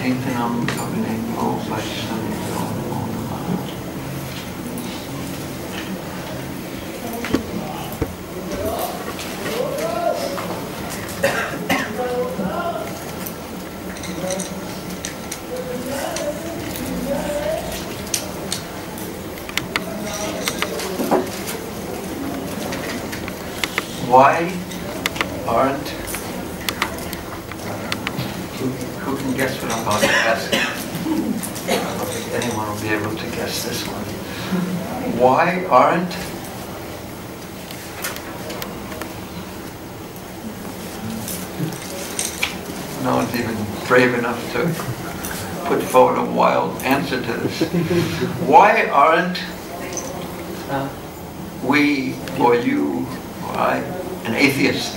Sankirtanam Kavinemo Vaishnavyo. Why aren't, who can guess what I'm about to ask? I don't think anyone will be able to guess this one. Why aren't no one's even brave enough to put forward a wild answer to this. Why aren't we or you or I an atheist?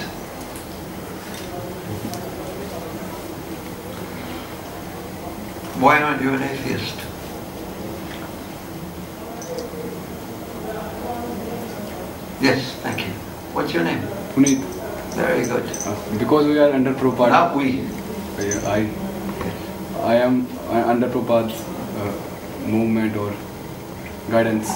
Why aren't you an atheist? Yes, thank you. What's your name? Puneet. Very good. Because we are under Prabhupada. Not we. I am under Prabhupada's movement or guidance.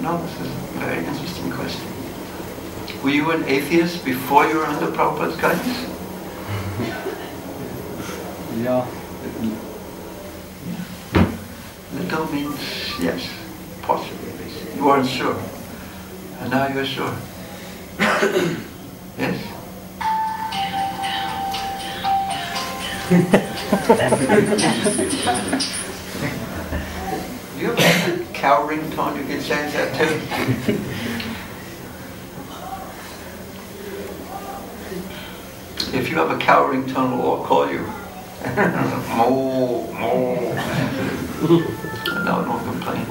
No, this is a very interesting question. Were you an atheist before you were under Prabhupada's guidance? Yeah. Little means yes, possibly. You weren't sure. And now you're sure. Yes? You have a cow ringtone, you can change that too. If you have a cow ringtone, we'll all call you. Moo, moo. No one will complain.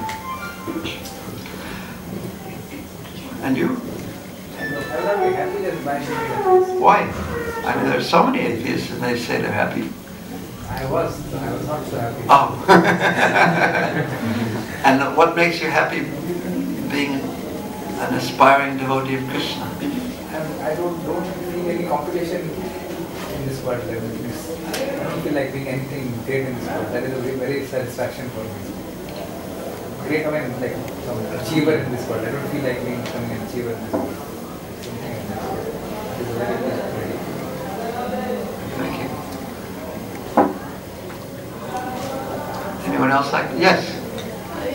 And you? Why? I mean, there's so many atheists and they say they're happy. I was not so happy. Oh. And what makes you happy being an aspiring devotee of Krishna? I don't feel any competition in this world. I don't feel like being anything great in this world. That is a very satisfaction for me. Great, I mean, like some achiever in this world. I don't feel like being some achiever in this world. Something in this world. It is a very good. Thank you. Anyone else like? Yes.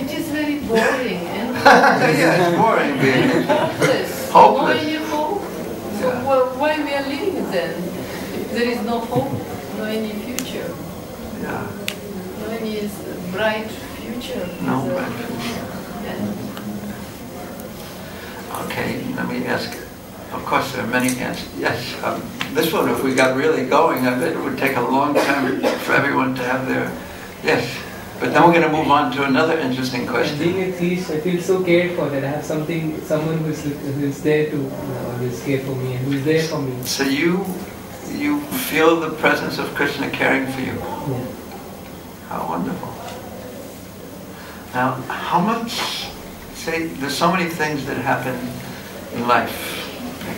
It is very boring. And yeah, it's boring being hopeless. hopeless. Why you hope? So why we are living then? If there is no hope, no any future. Yeah. No any bright future. No bright future. Okay, let me ask. Of course, there are many answers. Yes, this one, if we got really going, I bet it would take a long time for everyone to have their. Yes. But then we're going to move on to another interesting question. Being a thief, I feel so cared for that I have someone who's there to always care for me and who's there for me. So you feel the presence of Krishna caring for you. Yeah. How wonderful. Now, how much, say, there's so many things that happen in life,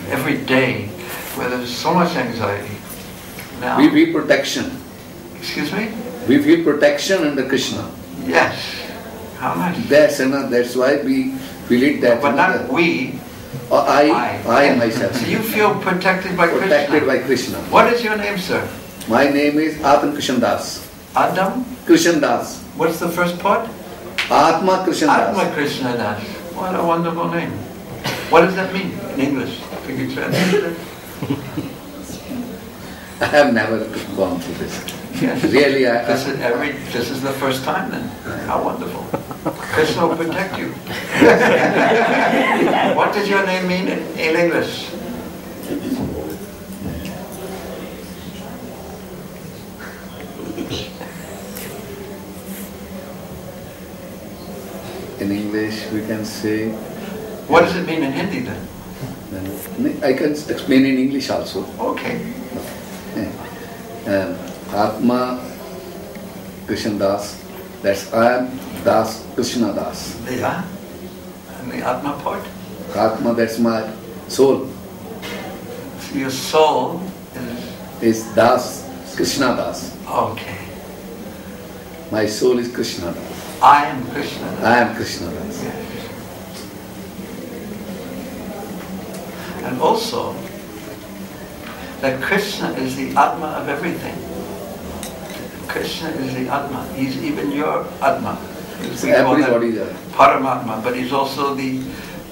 every day, where there's so much anxiety. Now, we feel protection. Excuse me? We feel protection under Krishna. Yes. How much? That's why we feel it that. But not we. I myself. So you feel protected by Krishna? Protected by Krishna. What is your name, sir? My name is Atma Krishna Das. Adam? Krishna Das. What's the first part? Atma Krishna Das. Atma Krishna Das. What a wonderful name. What does that mean in English? Can you translate it? I have never gone through this. Yes. Really, this is the first time then. How wonderful. Krishna will protect you. What does your name mean in English? In English we can say. What does it mean in Hindi then? I can explain in English also. Okay. Atma Krishna Das, that's I am Das, Krishna Das. Yeah. And the Atma part? Atma, that's my soul. your soul is Das, Krishna Das. Okay. My soul is Krishna Das. I am Krishna. I am Krishna Das. Yes. And also, that Krishna is the Atma of everything. Krishna is the Atma. He's even your Atma. Everybody is Paramatma, but he's also the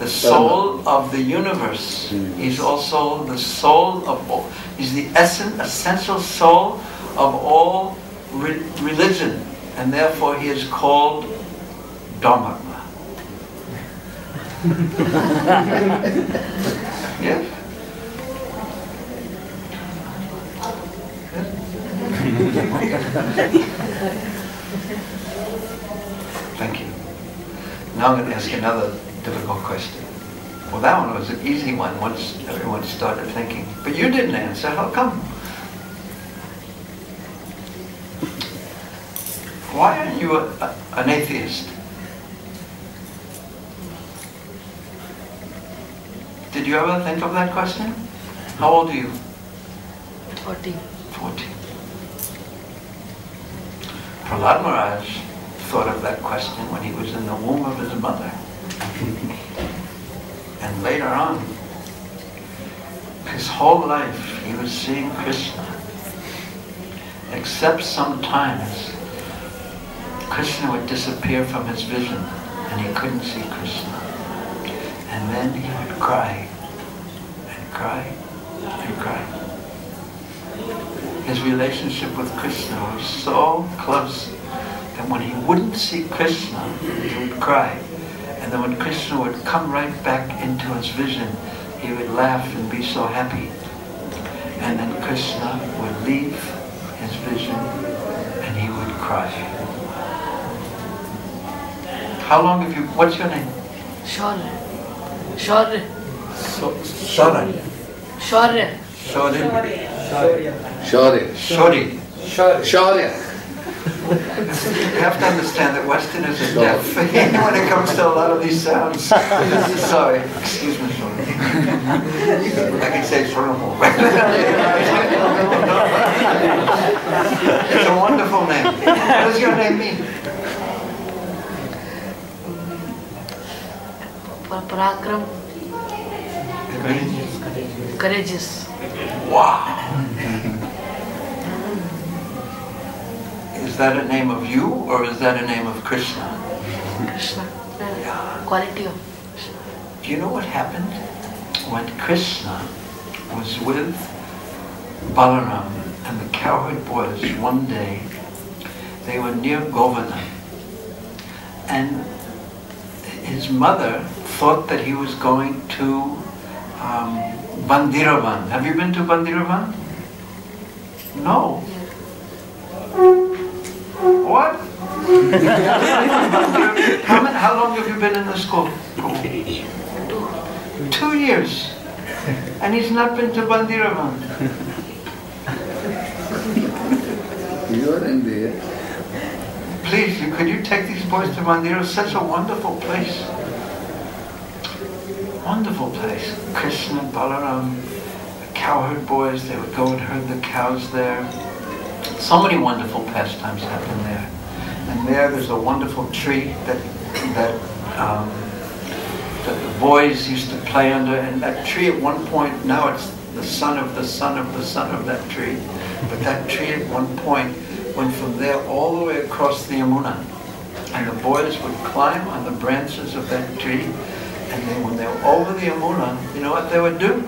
soul of the universe. He's also the soul of all. He's the essential soul of all religion, and therefore he is called Dharmatma. Yes? Thank you. Now I'm going to ask another difficult question. Well, that one was an easy one once everyone started thinking. But you didn't answer. How come? Why aren't you an atheist? Did you ever think of that question? How old are you? 40. 40. Prahlad Maharaj thought of that question when he was in the womb of his mother. And later on, his whole life he was seeing Krishna. Except sometimes Krishna would disappear from his vision and he couldn't see Krishna. And then he would cry and cry and cry. His relationship with Krishna was so close that when he wouldn't see Krishna, he would cry. And then when Krishna would come right back into his vision, he would laugh and be so happy. And then Krishna would leave his vision and he would cry. How long have you, what's your name? Shaurya. Shaurya. Shaurya. Shaurya. Shaurya. Shaurya. You have to understand that Westerners are deaf when it comes to a lot of these sounds. Sorry, excuse me, sorry. I can say Srila. It's a wonderful name. What does your name mean? Parakram. Courageous. Wow. Is that a name of you or is that a name of Krishna? Krishna. Quality of. Do you know what happened? When Krishna was with Balaram and the cowherd boys one day, they were near Govardhan. And his mother thought that he was going to Bandiravan. Have you been to Bandiravan? No. What? How long have you been in the school? 2 years. And he's not been to Bandiravan. You are in there. Please, could you take these boys to Bandiravan? Such a wonderful place. Wonderful place. Krishna, Balaram, the cowherd boys, they would go and herd the cows there. So many wonderful pastimes happen there. And there's a wonderful tree that the boys used to play under. And that tree at one point, now it's the son of the son of the son of that tree. But that tree at one point went from there all the way across the Yamuna. And the boys would climb on the branches of that tree. And then when they were over the Yamuna, you know what they would do?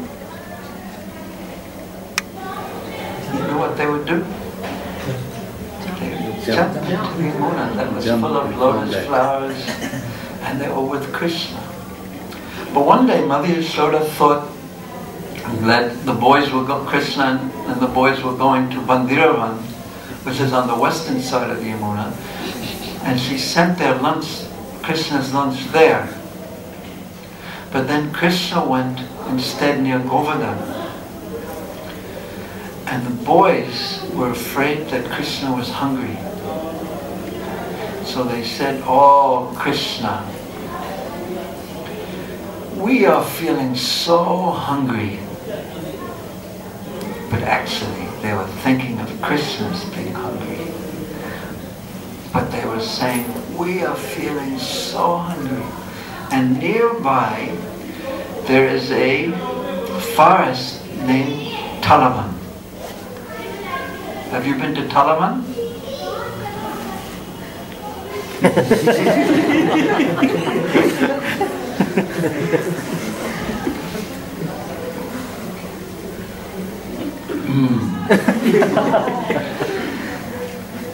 You know what they would do? Jump into the Yamuna that was full of lotus flowers, and they were with Krishna. But one day Mother Yashoda thought that the boys were Krishna and the boys were going to Bandiravan, which is on the western side of the Yamuna, and she sent their lunch, Krishna's lunch there. But then Krishna went instead near Govardhan. And the boys were afraid that Krishna was hungry. So they said, "Oh, Krishna, we are feeling so hungry. but actually they were thinking of Krishna's being hungry. But they were saying, we are feeling so hungry. And nearby there is a forest named Talavan. Have you been to Talavan?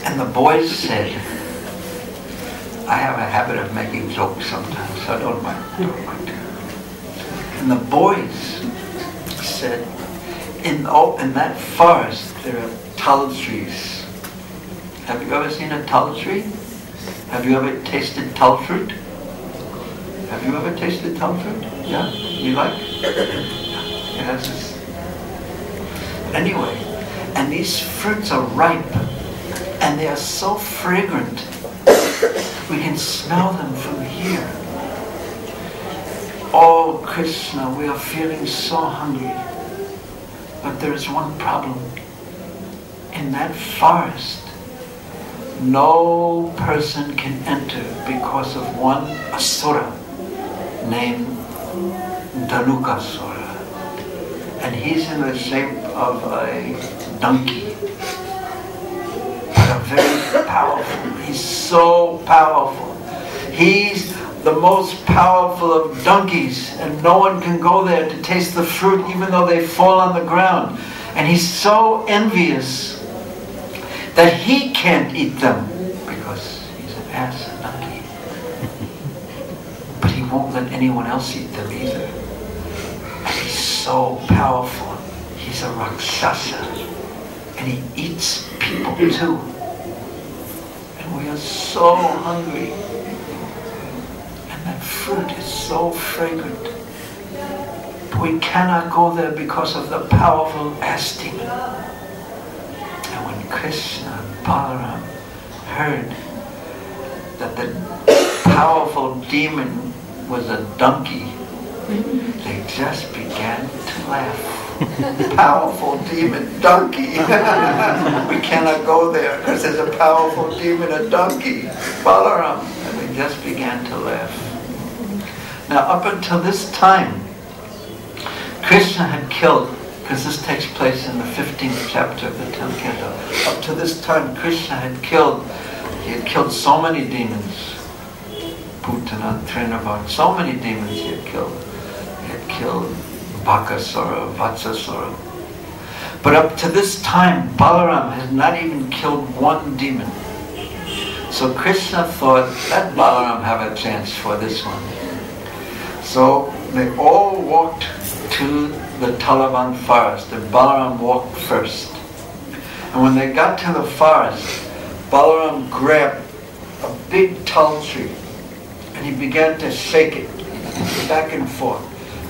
And the boys said, I have a habit of making jokes sometimes, so I don't mind. And the boys said, in that forest there are tal trees. Have you ever seen a tal tree? Have you ever tasted tal fruit? Have you ever tasted tal fruit? Yeah? You like? Yes. Anyway, and these fruits are ripe, and they are so fragrant, we can smell them from here. Oh Krishna, we are feeling so hungry. But there is one problem. In that forest, no person can enter because of one asura named Dhanukasura. And he's in the shape of a donkey. But a very powerful. He's so powerful. He's the most powerful of donkeys, and no one can go there to taste the fruit even though they fall on the ground. And he's so envious that he can't eat them because he's an ass, a donkey. But he won't let anyone else eat them either. And he's so powerful. He's a Rakshasa. And he eats people too. And we are so hungry. And that fruit is so fragrant. But we cannot go there because of the powerful ass demon. And when Krishna and Balaram heard that the powerful demon was a donkey, they just began to laugh. Powerful demon, donkey. We cannot go there because there's a powerful demon, a donkey, Balaram. And they just began to laugh. Now up until this time, Krishna had killed, because this takes place in the 15th chapter of the 10th canto. Up to this time, Krishna had killed so many demons. Putana, Trinavan, so many demons he had killed. He had killed Bakasura, Vatsasura. But up to this time, Balaram had not even killed one demon. So Krishna thought, let Balaram have a chance for this one. So they all walked to the Talavan forest, and Balaram walked first. And when they got to the forest, Balaram grabbed a big tal tree and he began to shake it back and forth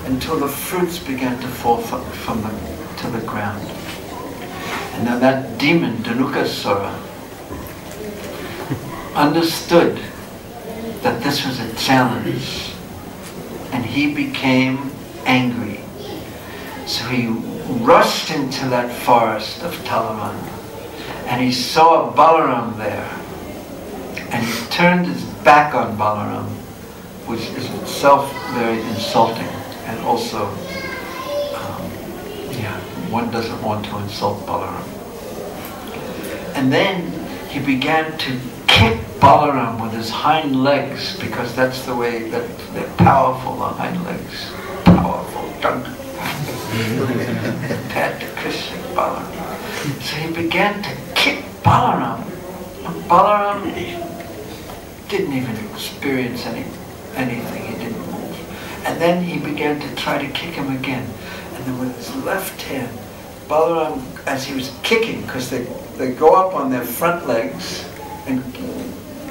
until the fruits began to fall to the ground. And now that demon, Dhanukasura, understood that this was a challenge, and he became angry. So he rushed into that forest of Talavan, and he saw Balaram there, and he turned his back on Balaram, which is itself very insulting, and also, one doesn't want to insult Balaram. And then he began to kick Balaram with his hind legs, because that's the way that they're powerful, the hind legs. Powerful, donkey. Compared to Krishna, Balaram. So he began to kick Balaram. And Balaram didn't even experience anything, he didn't move. And then he began to try to kick him again. And then with his left hand, Balaram, as he was kicking, because they go up on their front legs, and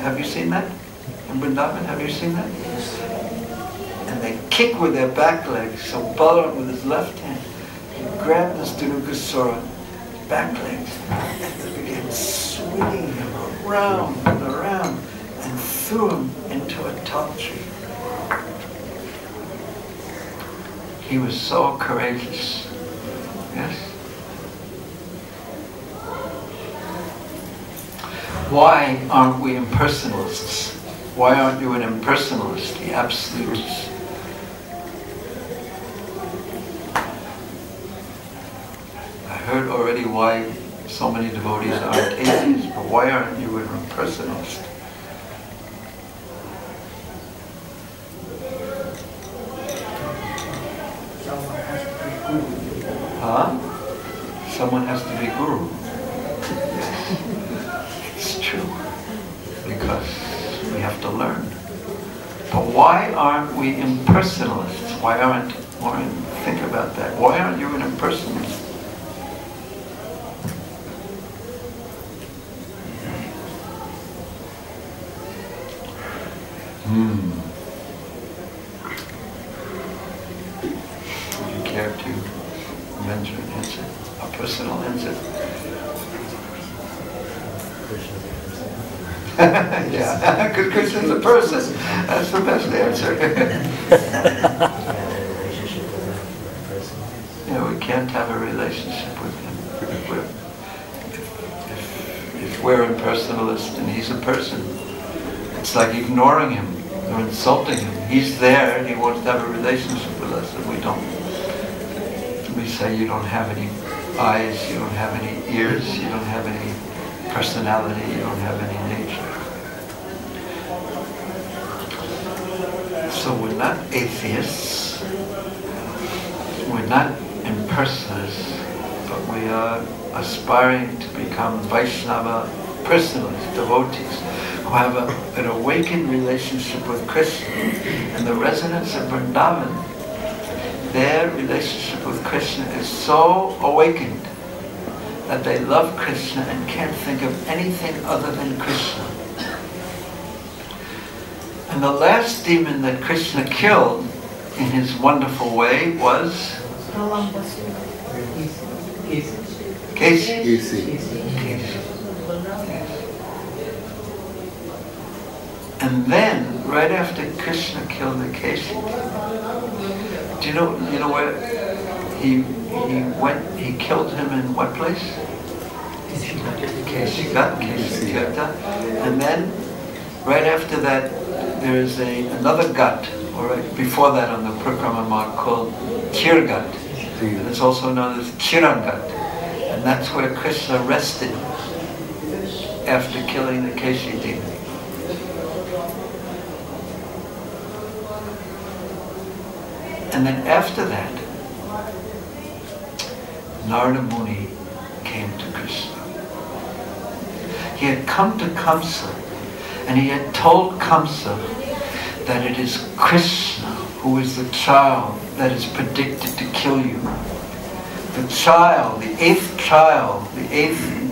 have you seen that? In Vrindavan, have you seen that? And they kick with their back legs. So Balaram, with his left hand, he grabbed this Dhanukasura back legs and began swinging him around and around and threw him into a tal tree. He was so courageous. Yes? Why aren't we impersonalists? Why aren't you an impersonalist, the absolutist? I heard already why so many devotees aren't atheists, but why aren't you an impersonalist? Huh? Someone has to be guru. It's true. Because we have to learn. But why aren't we impersonalists? Why aren't, think about that. Why aren't you an impersonalist? Would you care to mention an answer? A personal answer? Yeah, because Krishna's a person. That's the best answer. We can't have a relationship with him. If we're impersonalist and he's a person, it's like ignoring him or insulting him. He's there and he wants to have a relationship with us, and we don't. We say you don't have any eyes, you don't have any ears, you don't have any personality, you don't have any nature. So we're not atheists, we're not impersonalists, but we are aspiring to become Vaishnava personalists, devotees, who have an awakened relationship with Krishna. And the residents of Vrindavan, their relationship with Krishna is so awakened that they love Krishna and can't think of anything other than Krishna. And the last demon that Krishna killed in his wonderful way was Kesi. And then, right after Krishna killed the Kesi, do you know where he killed him in what place? Kesi Katha. And then, right after that, there is another gut, or right before that on the Parikrama mark, called Kirgat. And it's also known as Chirangat. And that's where Krishna rested after killing the Kesi demon. And then after that, Narada Muni came to Krishna. He had come to Kamsa, and he had told Kamsa that it is Krishna who is the child that is predicted to kill you. The child, the eighth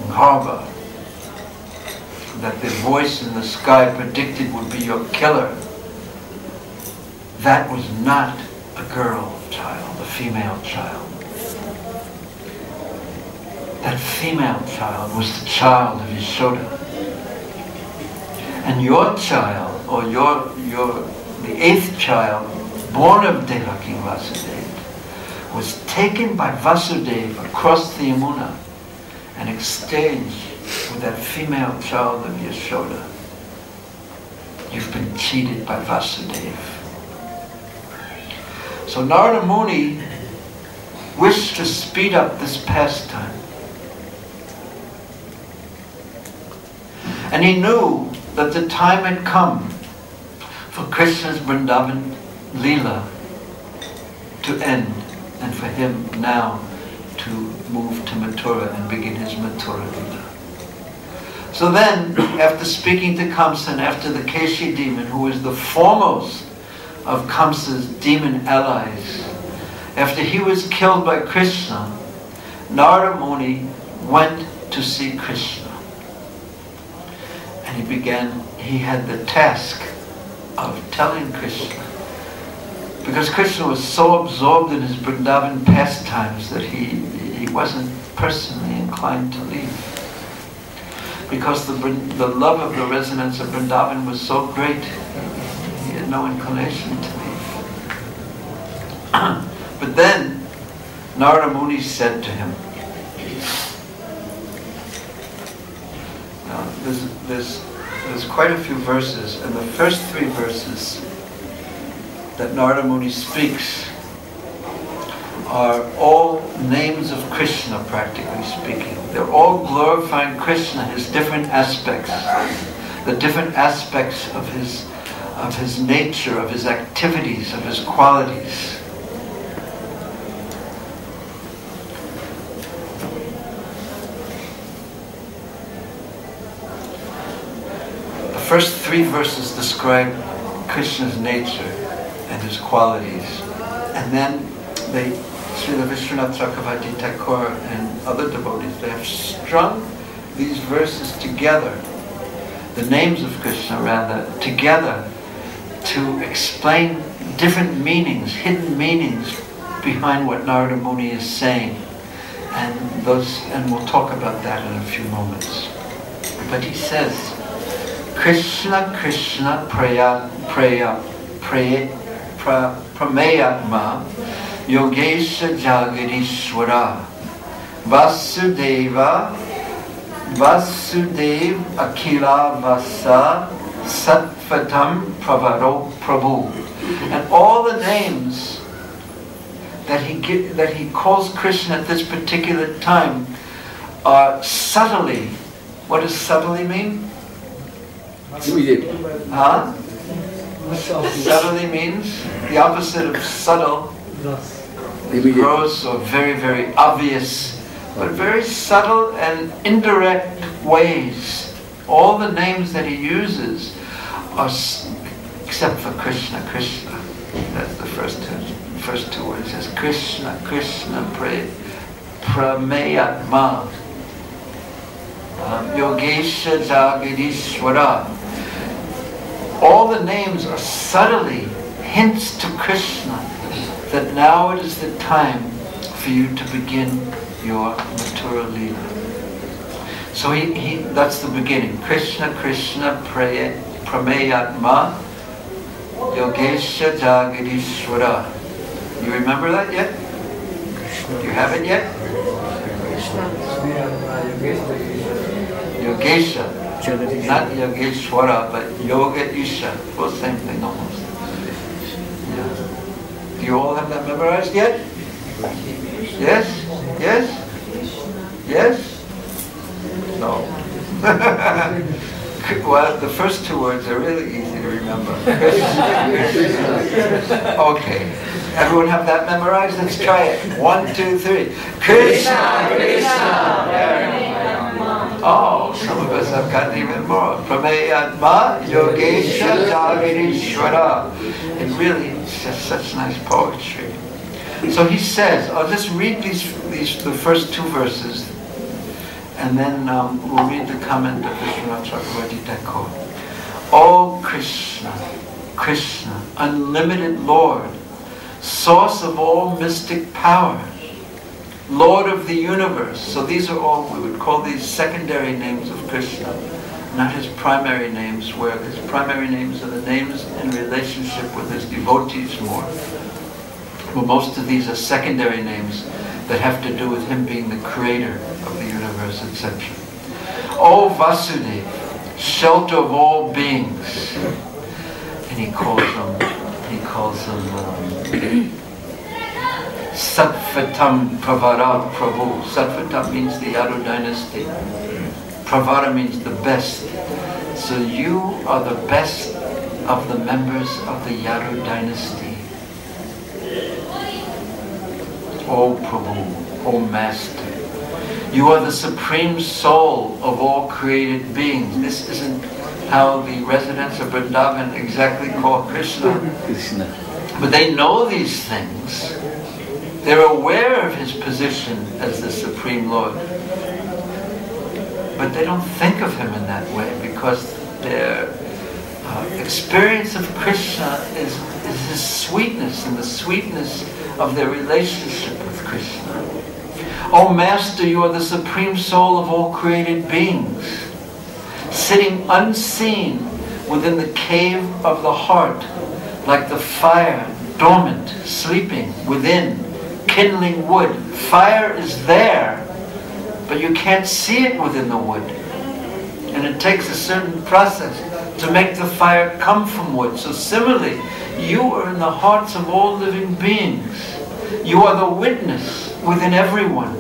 Garbha, that the voice in the sky predicted would be your killer. That was not a girl child, a female child. That female child was the child of Yashoda. And your child, or the eighth child, born of Devaki Vasudeva, was taken by Vasudeva across the Yamuna and exchanged with that female child of Yashoda. You've been cheated by Vasudeva. So Narada Muni wished to speed up this pastime. And he knew that the time had come for Krishna's Vrindavan Leela to end, and for him now to move to Mathura and begin his Mathura Leela. So then, after speaking to Kamsa and after the Keshi demon, who was the foremost of Kamsa's demon allies, after he was killed by Krishna, Narada Muni went to see Krishna. And he had the task of telling Krishna, because Krishna was so absorbed in his Vrindavan pastimes that he wasn't personally inclined to leave. Because the love of the residents of Vrindavan was so great, he had no inclination to leave. But then, Narada Muni said to him, there's quite a few verses, and the first 3 verses that Narada Muni speaks are all names of Krishna, practically speaking. They're all glorifying Krishna, his different aspects, the different aspects of his nature, of his activities, of his qualities. The first 3 verses describe Krishna's nature and his qualities, and then Srila Vishwanath Chakravarti Thakur and other devotees, they have strung these verses together, the names of Krishna rather, together to explain different meanings, hidden meanings behind what Narada Muni is saying. And we'll talk about that in a few moments. But he says, Krishna Krishna Prameyatma Yogesha Jagadishwara Vasudev Akila Vasa Sattvatam Prabhu. And all the names that he calls Krishna at this particular time are subtly. What does subtly mean? Huh? Subtly means the opposite of subtle. Gross or very, very obvious, but very subtle and indirect ways. All the names that he uses are, except for Krishna, Krishna. That's the first two words. It says Krishna, Krishna, Prameyatma, Yogesha Jagadishwara. All the names are subtly hints to Krishna that now it is the time for you to begin your Mathura Leela. So that's the beginning. Krishna, Krishna, Prameyatma, Yogesha Jagadishwara. You remember that yet? Do you have it yet? Yogesha. Not Yogeshwara, but Yoga Isha. Well, same thing almost. Yeah. Do you all have that memorized yet? Yes? Yes? Yes? No. Well, the first 2 words are really easy to remember. Okay. Everyone have that memorized? Let's try it. 1, 2, 3. Krishna, Krishna. Oh, some of us have gotten even more. Prameyatma Yogesha Jagadishwara. It really is just such nice poetry. So he says, I'll just read the first 2 verses, and then we'll read the comment of Vishwanath Chakravarti Thakur. Oh Krishna, Krishna, unlimited Lord, source of all mystic power, Lord of the universe. So these are all, we would call these secondary names of Krishna, not his primary names, where his primary names are the names in relationship with his devotees more. Well, most of these are secondary names that have to do with him being the creator of the universe, etc. O Vasudeva, shelter of all beings. And he calls them Sattvatam Pravara Prabhu. Sattvatam means the Yadu dynasty. Pravara means the best. So you are the best of the members of the Yadu dynasty. O Prabhu, O Master, you are the supreme soul of all created beings. This isn't how the residents of Vrindavan exactly call Krishna. But they know these things. They're aware of his position as the Supreme Lord. But they don't think of him in that way because their experience of Krishna is his sweetness and the sweetness of their relationship with Krishna. O Master, you are the Supreme Soul of all created beings, sitting unseen within the cave of the heart, like the fire, dormant, sleeping within, kindling wood. Fire is there, but you can't see it within the wood. And it takes a certain process to make the fire come from wood. So similarly, you are in the hearts of all living beings. You are the witness within everyone.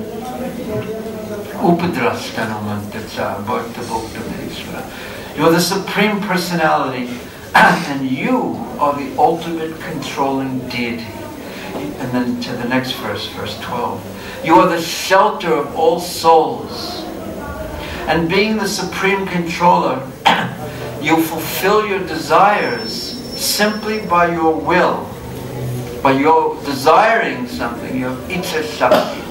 You are the Supreme Personality, and you are the ultimate controlling deity. And then to the next verse, verse 12. You are the shelter of all souls. And being the Supreme Controller, you fulfill your desires simply by your will. By your desiring something, your Icha Shakti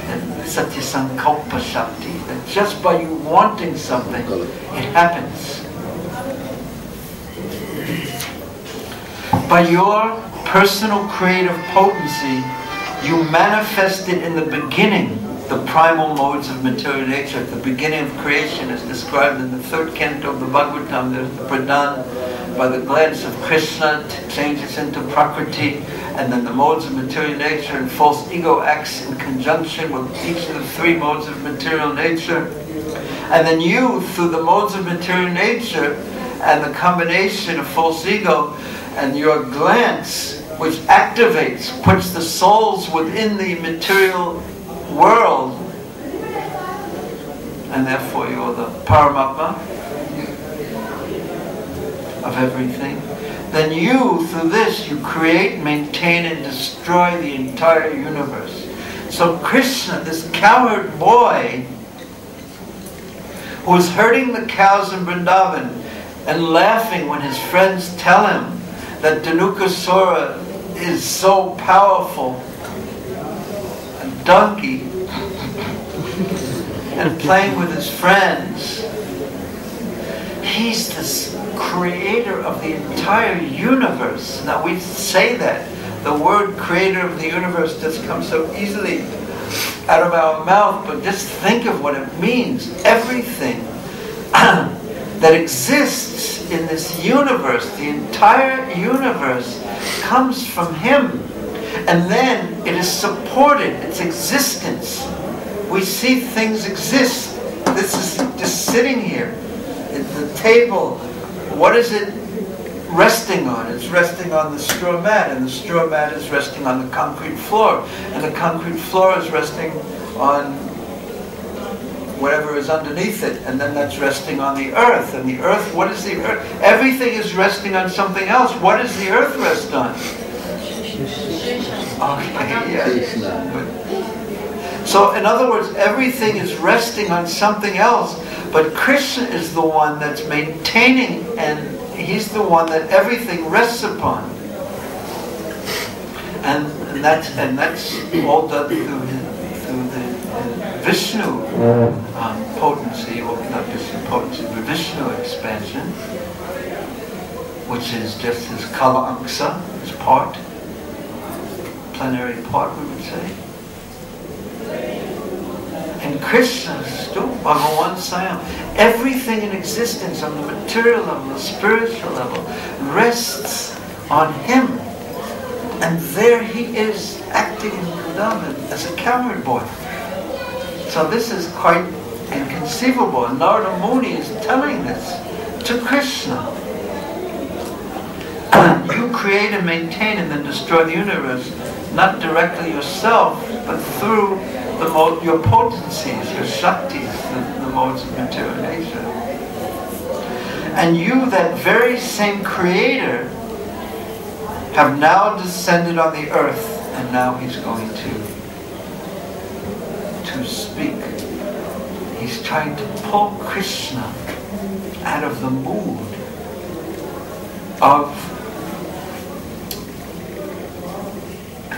and Satya Sankalpa Shakti. And just by you wanting something, it happens. By your personal creative potency, you manifested in the beginning the primal modes of material nature. At the beginning of creation, as described in the 3rd canto of the Bhagavatam, there's the pradhan. By the glance of Krishna, changes into Prakriti, and then the modes of material nature and false ego acts in conjunction with each of the 3 modes of material nature. And then you, through the modes of material nature and the combination of false ego and your glance, which activates, puts the souls within the material world, and therefore you're the Paramatma of everything. Then you, through this, you create, maintain, and destroy the entire universe. So Krishna, this cowherd boy, who is herding the cows in Vrindavan and laughing when his friends tell him that Dhanukasura is so powerful, a donkey, and playing with his friends. He's this creator of the entire universe. Now we say that. The word creator of the universe just comes so easily out of our mouth, but just think of what it means. Everything that exists in this universe, the entire universe, comes from Him. And then it is supported, its existence. We see things exist. This is just sitting here. The table, what is it resting on? It's resting on the straw mat, and the straw mat is resting on the concrete floor, and the concrete floor is resting on whatever is underneath it, and then that's resting on the earth. And the earth, what is the earth? Everything is resting on something else. What does the earth rest on? Okay, yes. So in other words, everything is resting on something else, but Krishna is the one that's maintaining, and He's the one that everything rests upon. And that's all done through the Vishnu potency, or not Vishnu potency, but Vishnu expansion, which is just His Kala Anksa, His part, plenary part, we would say. And Krishna, still Bhagavan Swayam, everything in existence on the material level, the spiritual level, rests on Him. And there He is acting in Vrindavan as a cowherd boy. So this is quite inconceivable. And Narada Muni is telling this to Krishna. You create and maintain and then destroy the universe, not directly yourself, but through your potencies, your shaktis, the modes of material nature. And you, that very same creator, have now descended on the earth, and now He's going to speak. He's trying to pull Krishna out of the mood of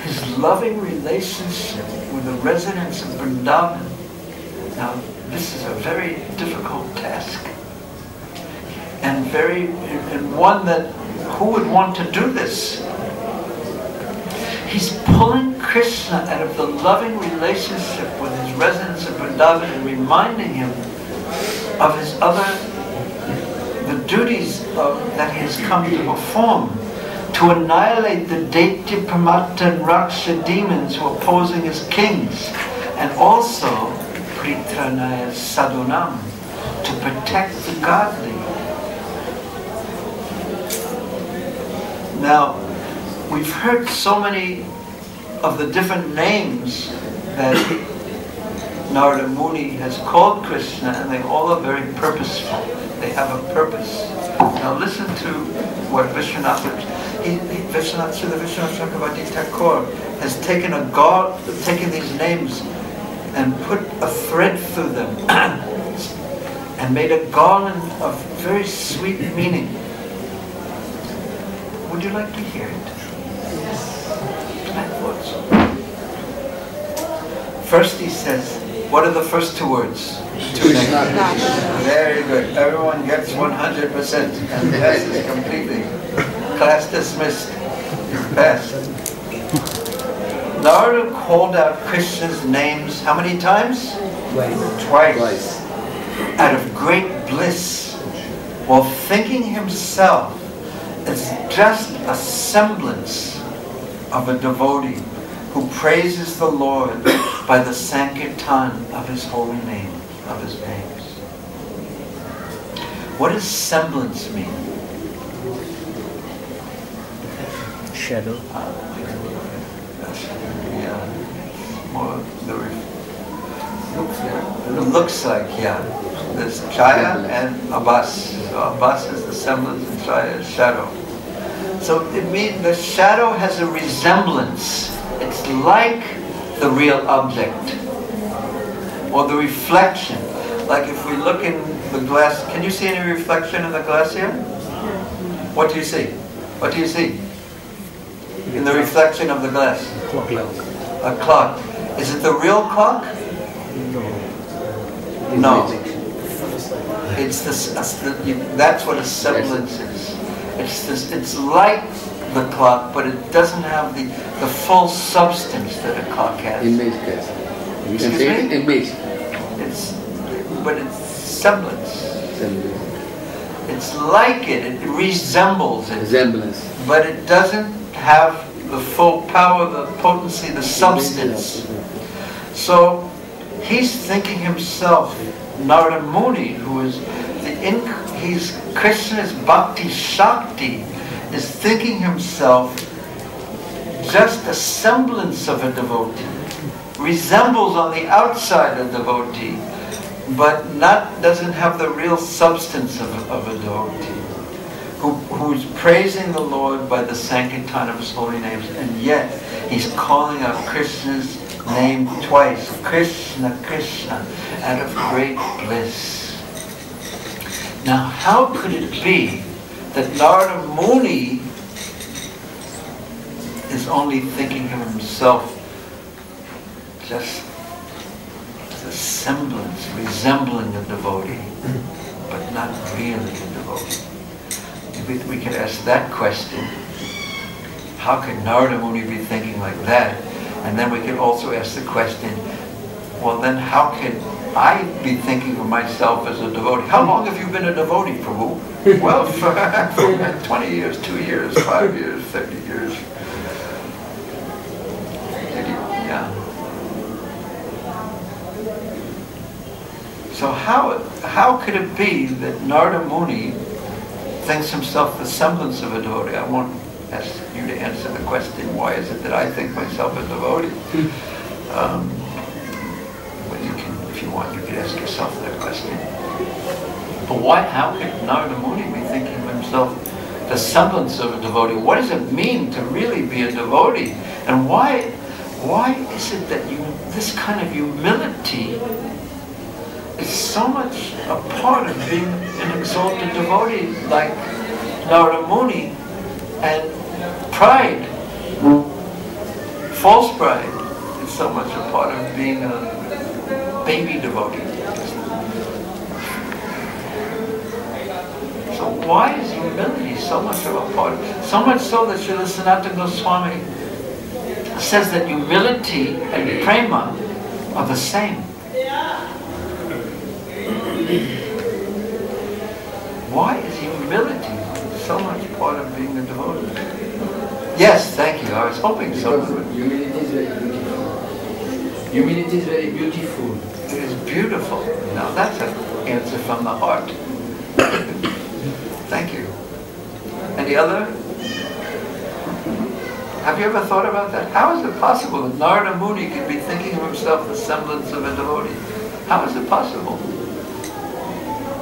his loving relationship with the residents of Vrindavan. Now, this is a very difficult task, and one that, who would want to do this? He's pulling Krishna out of the loving relationship with his residents of Vrindavan and reminding him of the duties that he has come to perform, to annihilate the Daitya, Pramata, and Raksha demons who are posing as kings, and also Pritranaya Sadhunam, to protect the godly. Now, we've heard so many of the different names that Narada Muni has called Krishna, and they all are very purposeful. They have a purpose. Now listen to what Vishwanath Chakravarti Thakur has taken taken these names and put a thread through them and made a garland of very sweet meaning. Would you like to hear it? I thought so. First he says, what are the first two words? Very good. Everyone gets 100%. And passes completely. Class dismissed. Passed. Narada called out Krishna's names how many times? Twice. Out of great bliss, while thinking himself as just a semblance of a devotee who praises the Lord by the sankirtan of his holy name, of his names. What does semblance mean? Shadow. Yeah. More looks like, yeah. There's Chaya and Abbas. So Abbas is the semblance and Chaya is shadow. So it means the shadow has a resemblance. It's like the real object. Or the reflection. Like if we look in the glass, can you see any reflection in the glass here? What do you see? What do you see? In the reflection of the glass? A clock. Is it the real clock? No. It's this. That's what a semblance is. It's like the clock, but it doesn't have the full substance that a clock has. Image, yes. You can say it, image. But it's semblance. It's like it. It resembles it. Resemblance. But it doesn't have the full power, the potency, the substance. So he's thinking himself, Narada Muni, who is he's Krishna's Bhakti Shakti, is thinking himself just a semblance of a devotee, resembles on the outside a devotee, but doesn't have the real substance of a devotee, who's praising the Lord by the sankirtan of his holy names, and yet he's calling out Krishna's name twice, Krishna, Krishna, out of great bliss. Now, how could it be that Narada Muni is only thinking of himself just as a semblance, resembling a devotee, but not really a devotee? We could ask that question. How could Narada Muni be thinking like that? And then we could also ask the question, well then how could I be thinking of myself as a devotee? How long have you been a devotee, Prabhu? Well, for 20 years, 2 years, 5 years, 50 years. Yeah. So how could it be that Narada Muni thinks himself the semblance of a devotee? I won't ask you to answer the question, why is it that I think myself a devotee? Well, you can, if you want, you can ask yourself that question. But how could Narada Muni be thinking of himself the semblance of a devotee? What does it mean to really be a devotee? And why is it that this kind of humility is so much a part of being an exalted devotee like Narada Muni, and pride, false pride, is so much a part of being a baby devotee. So why is humility so much of a part? So much so that Srila Sanatana Goswami says that humility and prema are the same. Why is humility so much part of being a devotee? Yes, thank you. I was hoping so. Humility is very beautiful. Humility is very beautiful. It is beautiful. Now that's a answer from the heart. Thank you. Any other? Have you ever thought about that? How is it possible that Narada Muni can be thinking of himself the semblance of a devotee? How is it possible?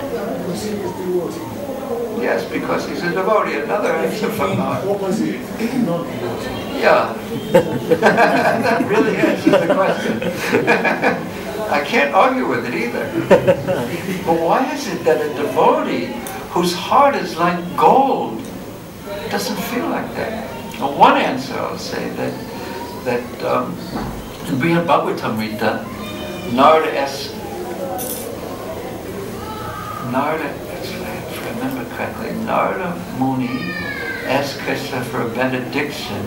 Because he is devotee. Yes, because he's a devotee. Another answer from the heart. Opposite, not devotee. Yeah. That really answers the question. I can't argue with it either. But why is it that a devotee whose heart is like gold doesn't feel like that? Well, one answer I'll say that in Brihad Bhagavatamrita, Narada asks, if I remember correctly, Narada Muni asked Krishna for a benediction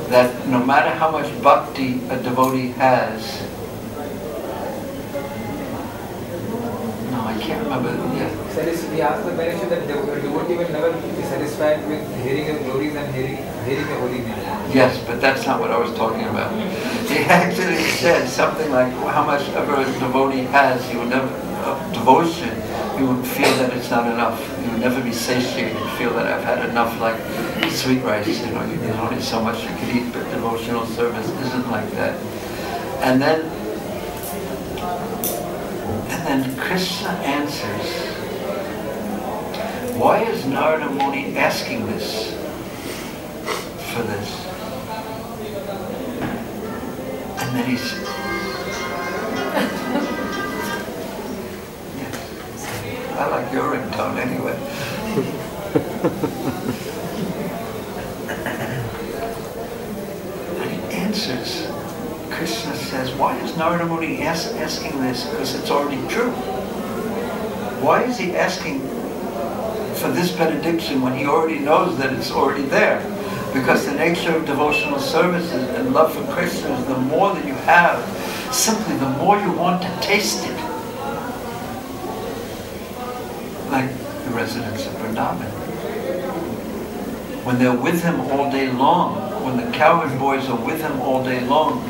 that no matter how much bhakti a devotee has, no, I can't remember, yeah. He asked the benediction that the devotee will never be satisfied with hearing your glories and hearing your holy name. Yes, but that's not what I was talking about. He actually said something like how much ever a devotee has, he would never, devotion, he would feel that it's not enough. He would never be satiated, feel that I've had enough, like sweet rice, there's only so much you can eat, but devotional service isn't like that. And then Krishna answers, why is Narada Muni asking this for this? And then he said, yes, I like your ringtone anyway. And he answers, Krishna says, why is Narada Muni asking this? Because it's already true. Why is he asking for this benediction when he already knows that it's already there? Because the nature of devotional services and love for Krishna is the more that you have, simply the more you want to taste it. Like the residents of Vrindavan. When they're with him all day long, when the cowherd boys are with him all day long,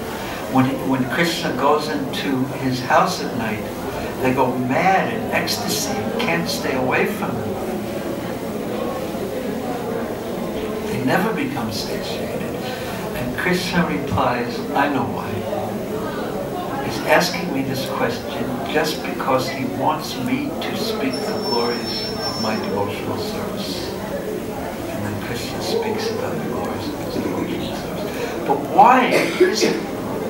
when Krishna goes into his house at night, they go mad in ecstasy and can't stay away from him. They never become satiated. And Krishna replies, I know why. He's asking me this question just because he wants me to speak the glories of my devotional service. And then Krishna speaks about the glories of his devotional service. But why is it?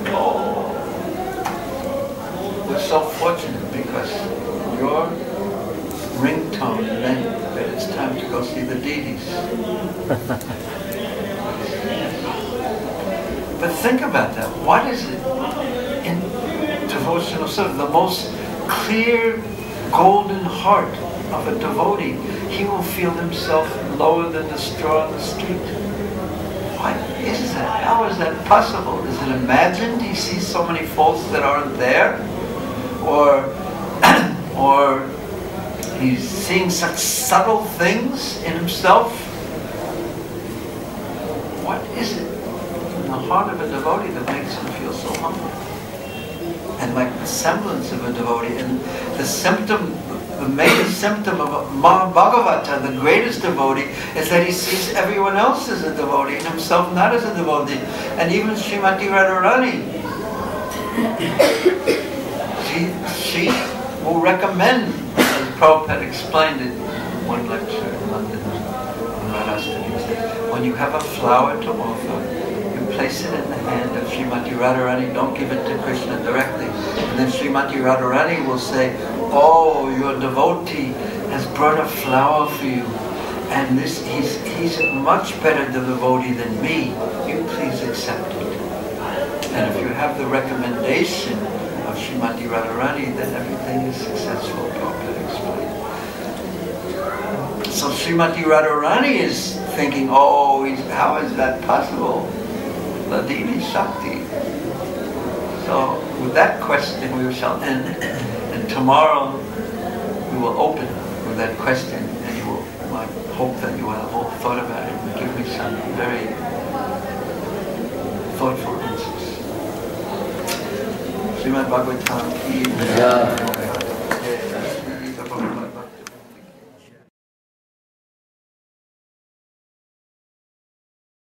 Oh, we're so fortunate because your ringtone meant that it's time to go see the deities. But think about that. What is it in devotional service? The most clear, golden heart of a devotee, he will feel himself lower than the straw in the street. Why is that? How is that possible? Is it imagined? He sees so many faults that aren't there? Or he's seeing such subtle things in himself? What is it in the heart of a devotee that makes him feel so humble? And like the semblance of a devotee, and the symptom, the main symptom of Bhagavata, the greatest devotee, is that he sees everyone else as a devotee and himself not as a devotee. And even Srimati Radharani, she will recommend, as Prabhupada explained it in one lecture in London, when you have a flower to offer, you place it in the hand of Srimati Radharani, don't give it to Krishna directly. And then Srimati Radharani will say, oh, your devotee has brought a flower for you, and he's much better devotee than me. You please accept it. And if you have the recommendation of Srimati Radharani, then everything is successful, Prabhupada explained. So Srimati Radharani is thinking, oh, how is that possible? Ladini Shakti. So with that question we shall end, and tomorrow we will open with that question, and you will, I hope that you will have all thought about it and give me some very thoughtful answers. Srimad Bhagavatam ki Jai.